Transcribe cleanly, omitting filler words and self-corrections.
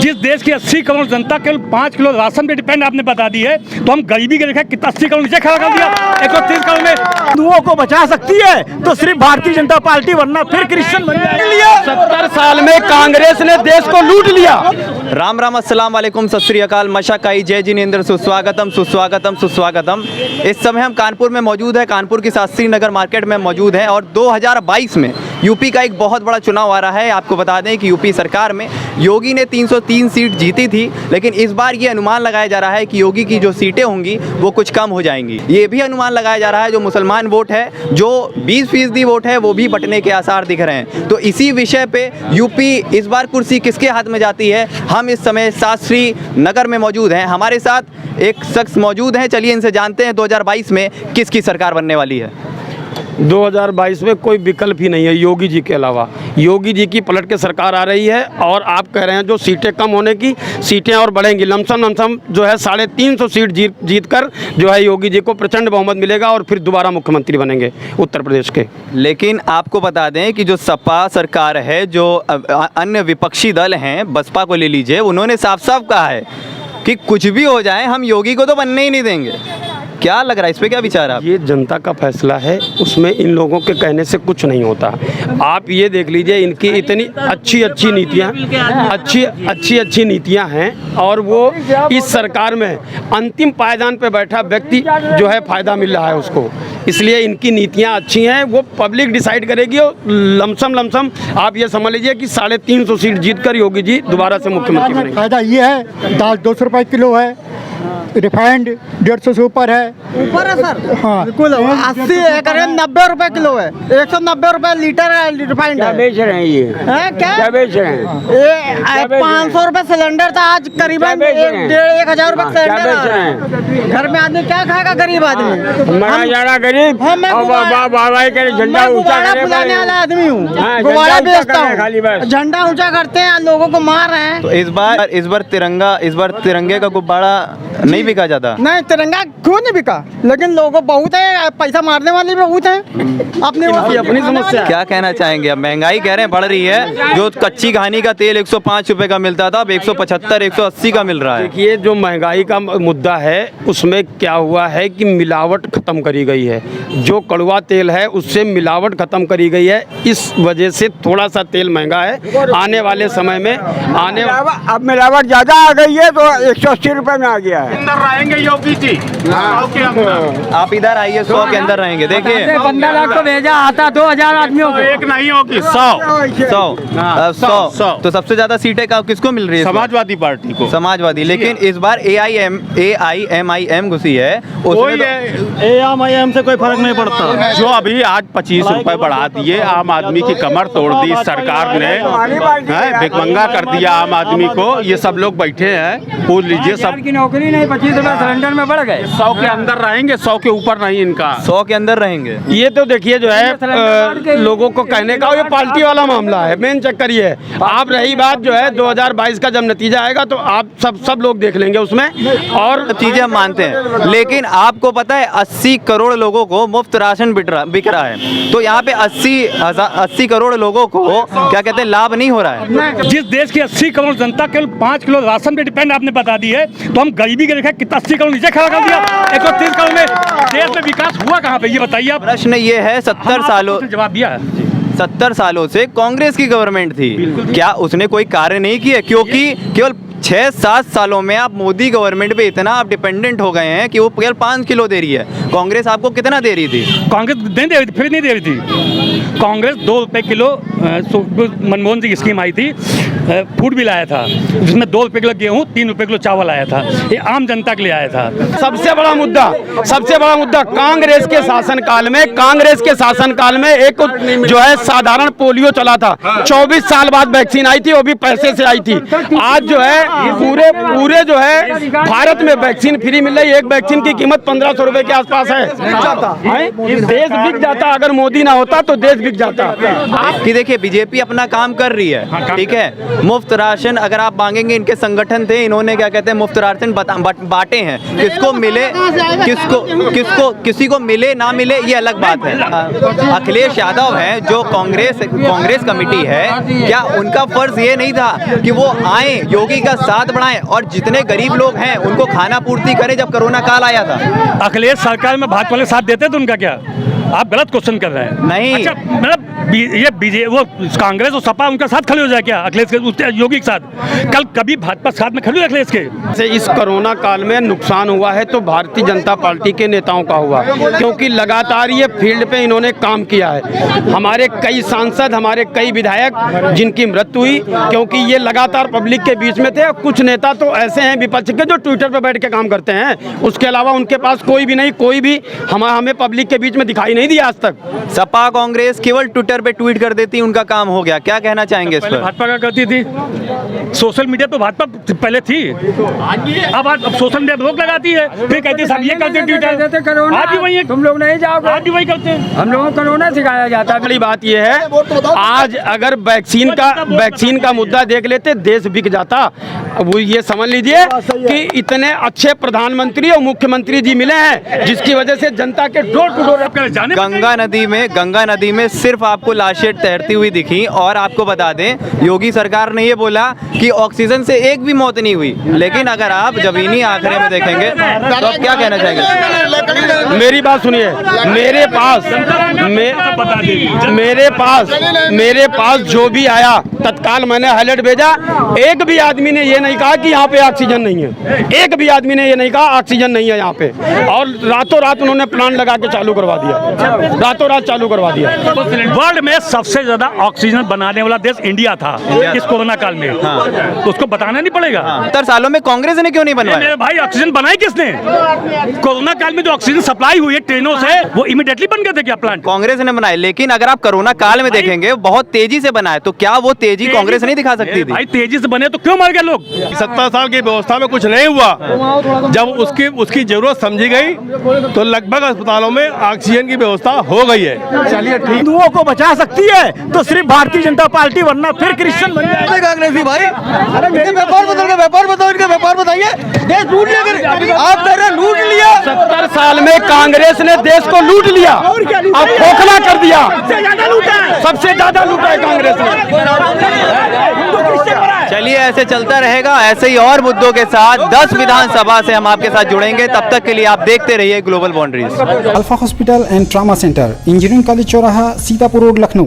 जिस देश की 80 करोड़ जनता केवल 5 किलो राशन पे डिपेंड आपने बता दी है, तो हम गरीबी के रेखा कितना 80 करोड़ नीचे खड़ा कर दिया। 130 करोड़ में हिंदुओं को बचा सकती है तो सिर्फ भारतीय जनता पार्टी, वरना फिर क्रिश्चियन बन जाएंगे। 70 साल में कांग्रेस ने देश को लूट लिया। राम राम, अस्सलाम वालेकुम, सत श्री अकाल, मशाकाई, जय जिनेंद्र, सुस्वागतम सुस्वागतम सुस्वागतम। इस समय हम कानपुर में मौजूद है, कानपुर की शास्त्री नगर मार्केट में मौजूद है और 2022 में यूपी का एक बहुत बड़ा चुनाव आ रहा है। आपको बता दें कि यूपी सरकार में योगी ने 303 सीट जीती थी, लेकिन इस बार ये अनुमान लगाया जा रहा है कि योगी की जो सीटें होंगी वो कुछ कम हो जाएंगी। ये भी अनुमान लगाया जा रहा है जो मुसलमान वोट है, जो 20% वोट है, वो भी बंटने के आसार दिख रहे हैं। तो इसी विषय पे यूपी इस बार कुर्सी किसके हाथ में जाती है, हम इस समय शास्त्री नगर में मौजूद हैं। हमारे साथ एक शख्स मौजूद हैं, चलिए इनसे जानते हैं 2022 में किसकी सरकार बनने वाली है। 2022 में कोई विकल्प ही नहीं है योगी जी के अलावा। योगी जी की पलट के सरकार आ रही है और आप कह रहे हैं जो सीटें कम होने की, सीटें और बढ़ेंगी। लमसम जो है 350 सीट जीत कर जो है योगी जी को प्रचंड बहुमत मिलेगा और फिर दोबारा मुख्यमंत्री बनेंगे उत्तर प्रदेश के। लेकिन आपको बता दें कि जो सपा सरकार है, जो अन्य विपक्षी दल हैं, बसपा को ले लीजिए, उन्होंने साफ साफ कहा है कि कुछ भी हो जाए हम योगी को तो बनने ही नहीं देंगे। क्या लग रहा है, इस पे क्या विचार है? ये जनता का फैसला है, उसमें इन लोगों के कहने से कुछ नहीं होता। आप ये देख लीजिए, इनकी इतनी अच्छी नीतियाँ हैं और वो इस सरकार में अंतिम पायदान पे बैठा व्यक्ति जो है फ़ायदा मिल रहा है उसको। इसलिए इनकी नीतियाँ अच्छी हैं, वो पब्लिक डिसाइड करेगी और लमसम आप ये समझ लीजिए कि 350 सीट जीत कर योगी जी दोबारा से मुख्यमंत्री बनेंगे। फायदा ये है, दाल 200 रुपये किलो है, रिफाइंड 150 से ऊपर है सर। हाँ बिल्कुल 80 90 रुपए किलो है, 190 रुपए लीटर है रिफाइंड है। बेच रहे हैं ये क्या बेच रहे हैं? ये 500 रुपए सिलेंडर था, आज करीबन 1,500 रुपए सिलेंडर है। घर में आदमी क्या खाएगा, गरीब आदमी, मरा जाना गरीब। झंडा फुलाने वाला आदमी हूँ, गुब्बारा बेचता हूँ, झंडा ऊंचा करते हैं, लोगों को मार रहे हैं। तो इस बार तिरंगे का गुब्बारा नहीं बिका जाता। नहीं, तिरंगा क्यों नहीं बिका, लेकिन लोगों बहुत है, पैसा मारने वाले भी बहुत हैं। अपनी समस्या क्या कहना चाहेंगे? अब महंगाई कह रहे हैं बढ़ रही है, जो कच्ची घानी का तेल 105 रुपए का मिलता था अब 175 180 का मिल रहा है। देखिए, जो महंगाई का मुद्दा है उसमें क्या हुआ है कि मिलावट खत्म करी गई है। जो कड़वा तेल है उससे मिलावट खत्म करी गई है, इस वजह से थोड़ा सा तेल महंगा है। आने वाले समय में अब मिलावट ज्यादा आ गई है तो 180 रुपए में आ गया है। अंदर रहेंगे योगी जी। आप इधर आइए, 100 के अंदर रहेंगे। देखिए 15 लाख को भेजा आता 2000 आदमियों को, एक नहीं होगी 100। तो सबसे ज्यादा सीटें किसको मिल रही है? समाजवादी पार्टी को। समाजवादी। लेकिन इस बार AIMIM घुसी है, AIMIM से कोई फर्क नहीं पड़ता। जो अभी आज 25 रुपए बढ़ा दिए, आम आदमी की कमर तोड़ दी सरकार ने, भिखमंगा कर दिया आम आदमी को। ये सब लोग बैठे हैं, पूछ लीजिए, सब की नौकरी नहीं, 25 रुपए सिलेंडर में बढ़ गए। 100 के अंदर रहेंगे, 100 के ऊपर नहीं। इनका 100 के अंदर रहेंगे। ये तो देखिए जो है लोगों को कहने का ये पार्टी वाला मामला है। मेन चक्कर ये है। आप रही बात जो है 2022 का जब नतीजा आएगा तो आप सब लोग देख लेंगे उसमें, और चीजें हम मानते हैं। लेकिन आपको पता है 80 करोड़ लोगों को मुफ्त राशन बिक रहा है, तो यहाँ पे 80 करोड़ लोगों को क्या कहते हैं, लाभ नहीं हो रहा है। जिस देश की 80 करोड़ जनता केवल 5 किलो राशन पे डिपेंड आपने बता दी है, तो हम गरीबी के रेखा कितना 80 करोड़ नीचे खड़ा कर दिया। 130 करोड़ में देश में विकास हुआ कहाँ पे, ये बताइए आप। प्रश्न ये है, 70 सालों जवाब दिया है। 70 सालों से कांग्रेस की गवर्नमेंट थी, क्या उसने कोई कार्य नहीं किया? क्योंकि केवल 6-7 सालों में आप मोदी गवर्नमेंट पे इतना आप डिपेंडेंट हो गए हैं कि वो केवल 5 किलो दे रही है। कांग्रेस आपको कितना दे रही थी? कांग्रेस नहीं दे रही थी, फिर नहीं दे रही थी। कांग्रेस 2 रुपये किलो, मनमोहन सिंह की स्कीम आई थी, फूड बिल आया था, जिसमें 2 रुपये किलो गेहूँ, 3 रुपये किलो चावल आया था। ये आम जनता के लिए आया था। सबसे बड़ा मुद्दा कांग्रेस के शासनकाल में एक जो है साधारण पोलियो चला था। 24 साल बाद वैक्सीन आई थी, वो भी पैसे से आई थी। आज जो है पूरे जो है भारत में वैक्सीन फ्री मिल रही है। एक वैक्सीन की कीमत 1500 रुपए के आसपास है। देश बिक जाता, अगर मोदी ना होता तो देश बिक जाता। कि देखिए बीजेपी अपना काम कर रही है, ठीक है, मुफ्त राशन अगर आप मांगेंगे, इनके संगठन थे, इन्होंने क्या कहते हैं मुफ्त राशन बांटे हैं, किसको मिले किसी को मिले ना मिले ये अलग बात है। अखिलेश यादव हैं जो कांग्रेस कमेटी है, क्या उनका फर्ज ये नहीं था कि वो आए, योगी का साथ बढ़ाएं और जितने गरीब लोग हैं उनको खाना पूर्ति करें जब कोरोना काल आया था? अखिलेश सरकार में भाजपा के साथ देते तो उनका क्या? आप गलत क्वेश्चन कर रहे हैं। नहीं। अच्छा, मतलब ये बीजे वो कांग्रेस और सपा उनका साथ खड़े हो जाए क्या अखिलेश के, योगी के साथ? कल कभी भाजपा साथ में खड़ी अखिलेश के? से इस कोरोना काल में नुकसान हुआ है तो भारतीय जनता पार्टी के नेताओं का हुआ, क्योंकि लगातार ये फील्ड पे इन्होंने काम किया है। हमारे कई सांसद, हमारे कई विधायक जिनकी मृत्यु हुई क्योंकि ये लगातार पब्लिक के बीच में थे। कुछ नेता तो ऐसे हैं विपक्ष के जो ट्विटर पर बैठ के काम करते हैं, उसके अलावा उनके पास कोई भी नहीं, कोई भी हमें पब्लिक के बीच में दिखाई नहीं दिया आज तक। सपा कांग्रेस केवल ट्विटर पे ट्वीट कर देती, उनका काम हो गया। क्या कहना चाहेंगे इस पहले पर? भाजपा का करती थी, सोशल मीडिया तो भाजपा पहले थी, अब सोशल मीडिया रोक लगाती है, फिर कहती है सब ये करते ट्विटर। आज भी वही है, तुम लोग नहीं जाओगे, आज भी वही करते हैं। हम लोगों को कोरोना सिखाया जाता है। बड़ी बात यह है, आज अगर वैक्सीन का मुद्दा देख लेते देश बिक जाता। वो ये समझ लीजिए कि इतने अच्छे प्रधानमंत्री और मुख्यमंत्री जी मिले हैं जिसकी वजह से जनता के डोर टू डोर जाने गंगा नदी में सिर्फ आपको लाशें तैरती हुई दिखी। और आपको बता दें, योगी सरकार ने ये बोला कि ऑक्सीजन से एक भी मौत नहीं हुई, लेकिन अगर आप जमीनी आंकड़े में देखेंगे तो आप क्या कहना चाहेंगे? मेरी बात सुनिए, मेरे पास जो भी आया तत्काल मैंने हाईलाइट भेजा। एक भी आदमी ने ये नहीं कहा कि यहाँ पे ऑक्सीजन नहीं है, एक भी आदमी ने ये नहीं कहा ऑक्सीजन नहीं है यहाँ पे। और रातों रात उन्होंने प्लांट लगा के चालू करवा दिया, रातों रात चालू करवा दिया। वर्ल्ड में सबसे ज्यादा ऑक्सीजन बनाने वाला देश इंडिया था इस कोरोना काल में। तो उसको बताना नहीं पड़ेगा? 70 सालों में कांग्रेस ने क्यों नहीं बनवाया? मेरे भाई ऑक्सीजन बनाई किसने? कोरोना काल में जो ऑक्सीजन सप्लाई हुई है ट्रेनों से, वो इमीडिएटली बन गए थे क्या प्लांट? कांग्रेस ने बनाए, लेकिन अगर आप कोरोना काल में देखेंगे बहुत तेजी से बनाए, तो क्या वो तेजी कांग्रेस नहीं दिखा सकती थी? भाई तेजी से बने तो क्यों मर गए लोग? 70 साल की व्यवस्था में कुछ नहीं हुआ। जब उसकी जरूरत समझी गई तो लगभग अस्पतालों में ऑक्सीजन की व्यवस्था हो गई है। चलिए ठीक, हिंदुओं को बचा सकती है तो सिर्फ भारतीय जनता पार्टी, वरना फिर क्रिश्चियन बन जाए कांग्रेस भी भाई। अरे मेरे व्यापार बताओ, इनका व्यापार बताइए। देश लूट लिया, आप कह रहे हैं लूट लिया। 70 साल में कांग्रेस ने देश को लूट लिया, अब खोखला कर दिया। सबसे ज्यादा लूटा है कांग्रेस ने। चलिए ऐसे चलता रहेगा, ऐसे ही और मुद्दों के साथ 10 विधानसभा से हम आपके साथ जुड़ेंगे। तब तक के लिए आप देखते रहिए global boundaries. Alpha hospital and trauma centre, engineering college चौराहा, सीतापुर रोड, लखनऊ।